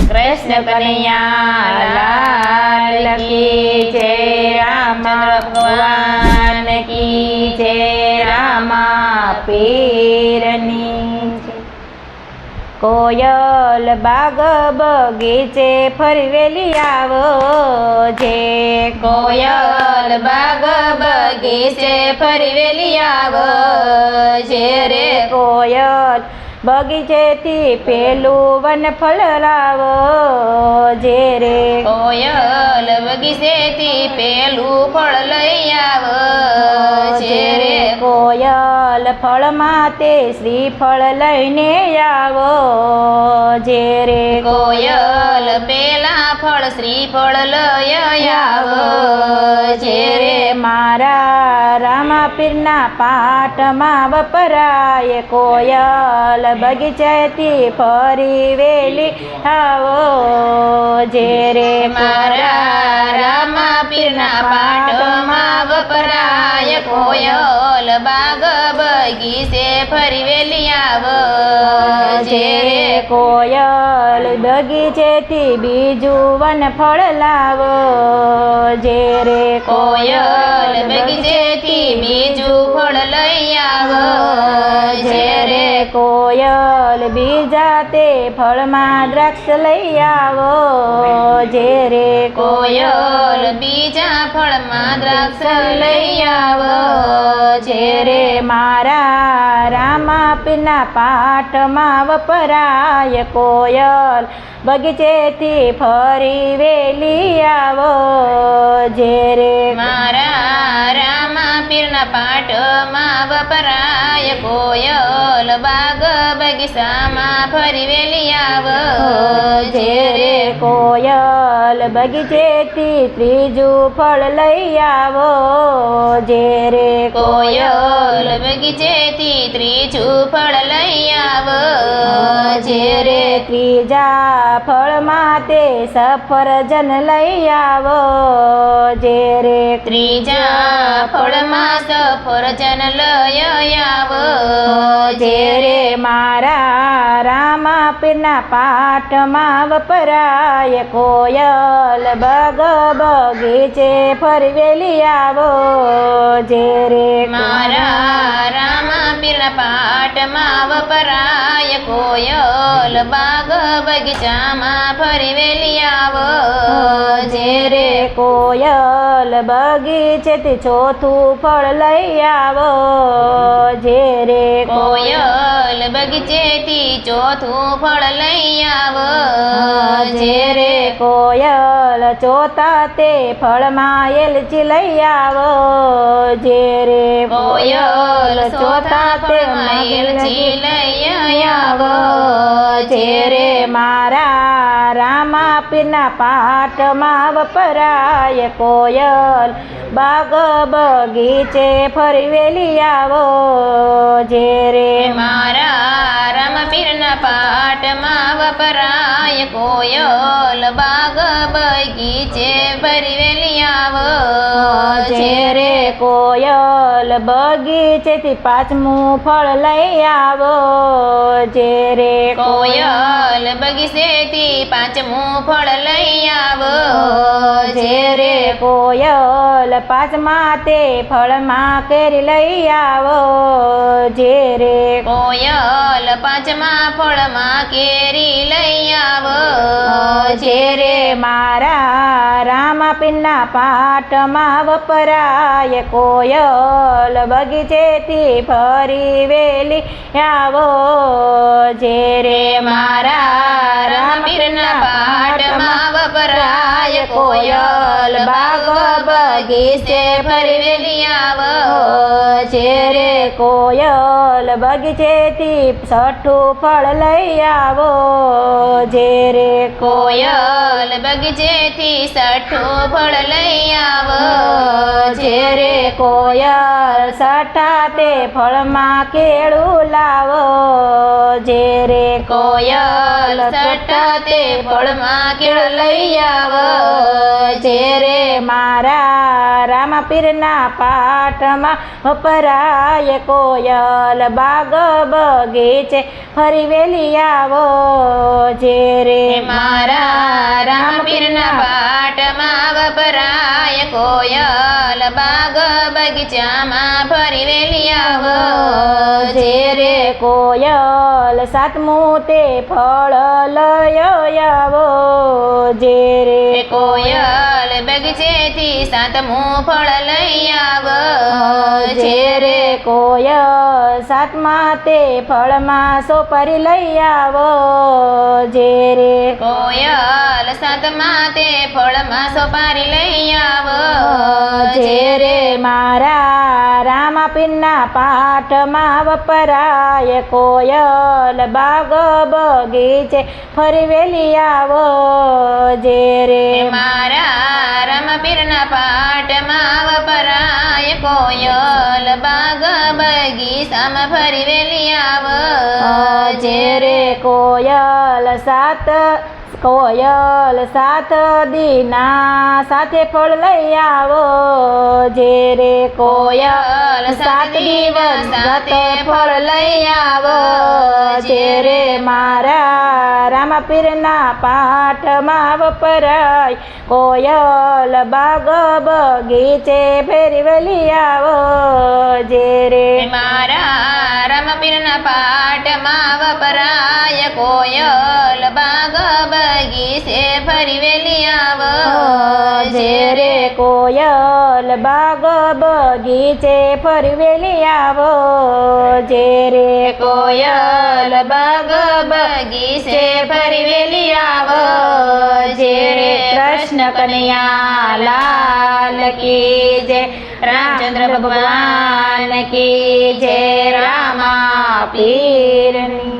કૃષ્ણ કનૈયા લાલ કી જય, રામચંદ્ર ભગવાન કી જય, રામા પીરની જય। કોયલ બાગ બગીચે ફરી વેલી આવો જે, કોયલ બાગ બગીચે ફરી વેલી આવો જે રે, કોયલ બગીચેથી પેલું વનફળ લાવો જે રે, કોયલ બગીચેથી પેલું ફળ લઈ આવો જે રે, કોયલ ફળમાં તે શ્રીફળ લઈને આવો જે રે, કોયલ પેલા ફળ શ્રીફળ લઈ આવો જે રે, મારા રામાપીરના પાઠમાં વપરાય કોયલ બગીચેથી ફરી વેલી આવો જે રે, મારા રામાપીરના પાઠમાં વપરાય કોયલ બાગ બગીચે ફરી વેલી આવો જે રે, કોયલ બગીચેથી બીજું વનફળ લાવો જે રે, કોયલ બગીચેથી બીજું ફળ લઈ આવો જે રે, કોયલ બીજા તે ફળમાં દ્રાક્ષ લઈ આવો જે રે, કોયલ બીજા ફળમાં દ્રાક્ષ લઈ આવો જે રે, મારા રામાપીરના પાઠમાં વપરાય કોયલ બગીચેથી ફરી વેલી આવો જે રે, મારા રામાપીરના પાઠમાં વપરાય કોયલ બાગ બગીચામાં ફરી વેલી આવો જે રે, કોયલ બગીચેથી ત્રીજું ફળ લઈ આવો જે રે, કોયલ બગીચેથી ત્રીજું ફળ લઈ આવો જે રે, ત્રીજા ફળમાં તે સફરજન લઈ આવો જે રે, ત્રીજા ફળમાં સફરજન લઈ આવો જે રે, મારા રામાપીરના પાઠમાં વપરાય કોયલ બાગ બગીચે ફરી વેલી આવો જે રે, મારા રામાપીરના પાઠમાં વપરાય કોયલ બાગ બગીચામાં ફરી વેલી આવો જે રે, કોયલ બગીચેથી ચોથું ફળ લઈ આવો જે રે, કોયલ બગીચેથી ચોથું ફળ લઈ આવો જે રે, કોયલ ચોથા તે ફળમાં એલચી લઈ આવો જે રે, કોયલ ચોથા તેમાં એલચી લઈ આવો જે રે, મારા રામાપીરના પાઠમાં વપરાય કોયલ બાગ બગીચે ફરી વેલી આવો જે રે, મારા રામાપીરના પાઠમાં વપરાય કોયલ બાગ બગીચે ફરી વેલી આવો જે રે, કોયલ બગીચેથી પાંચમું ફળ લઈ આવો જે રે, કોયલ બગીચેથી પાંચમું ફળ લઈ આવો જે રે, કોયલ પાંચમા તે ફળમાં કેરી લઈ આવો જે રે, કોયલ પાંચમા ફળમાં કેરી લઈ આવો જે રે, મારા રામાપીરના પાઠમાં વપરાય કોયલ બગીચેથી ફરી વેલી આવો જે રે, મારા રામાપીરના પાઠમાં વપરાય કોયલ બાગ બગીચે ફરી વેલી આવો જે રે, કોયલ બગીચેથી છઠ્ઠું ફળ લઈ આવો જે રે, કોયલ બગીચેથી છઠ્ઠું ફળ લઈ આવો જે રે, કોયલ છઠ્ઠા તે ફળમાં કેળું લાવો જે રે, કોયલ છઠ્ઠા તે ફળમાં કેળ લઈ આવો જે રે મારા રામપીરના પાઠમાં વપરાય કોયલ બાગ બગીચે ફરી વેલી આવો જે રે મારા રામપીરના પાઠમાં વપરાય કોયલ બાગ બગીચામાં ફરી વેલી આવો જે રે કોયલ સાતમું તે ફળ લયો આવો જે રે કોયલ બગીચેથી સાતમું ફળ લઈ આવો જે રે કોયલ સાતમા તે ફળમાં સોપારી લઈ આવો જે રે કોયલ સાતમા તે ફળમાં સોપારી લઈ આવો જે રે મારા રામપીરના પાઠમાં વપરાય કોયલ બાગ બગીચે ફરી વેલી આવો જે રે મારા રામપીરના પાઠમાં વપરાય કોયલ બાગ બગીચામાં ફરી વેલી આવો જે રે કોયલ સાત દીના સાથે ફળ લઈ આવો જે રે કોયલ સાત દિવસ સાથે ફળ લઈ આવો જે રે મારા રામપીરના પાઠમાં વપરાય કોયલ બાગ બગીચે ફેરી વેલી આવો જે રે મારા રામપીરના પાઠમાં વપરાય કોયલ બાગ બગીચે ફરી વેલી આવો જે રે કોયલ બાગ બગીચે ફરી વેલી આવો જે રે કોયલ બાગ બગીચે ફરી વેલી આવો જે રે કૃષ્ણ કનૈયા લાલ કી જય રામચંદ્ર ભગવાન કી જય રામા પીરની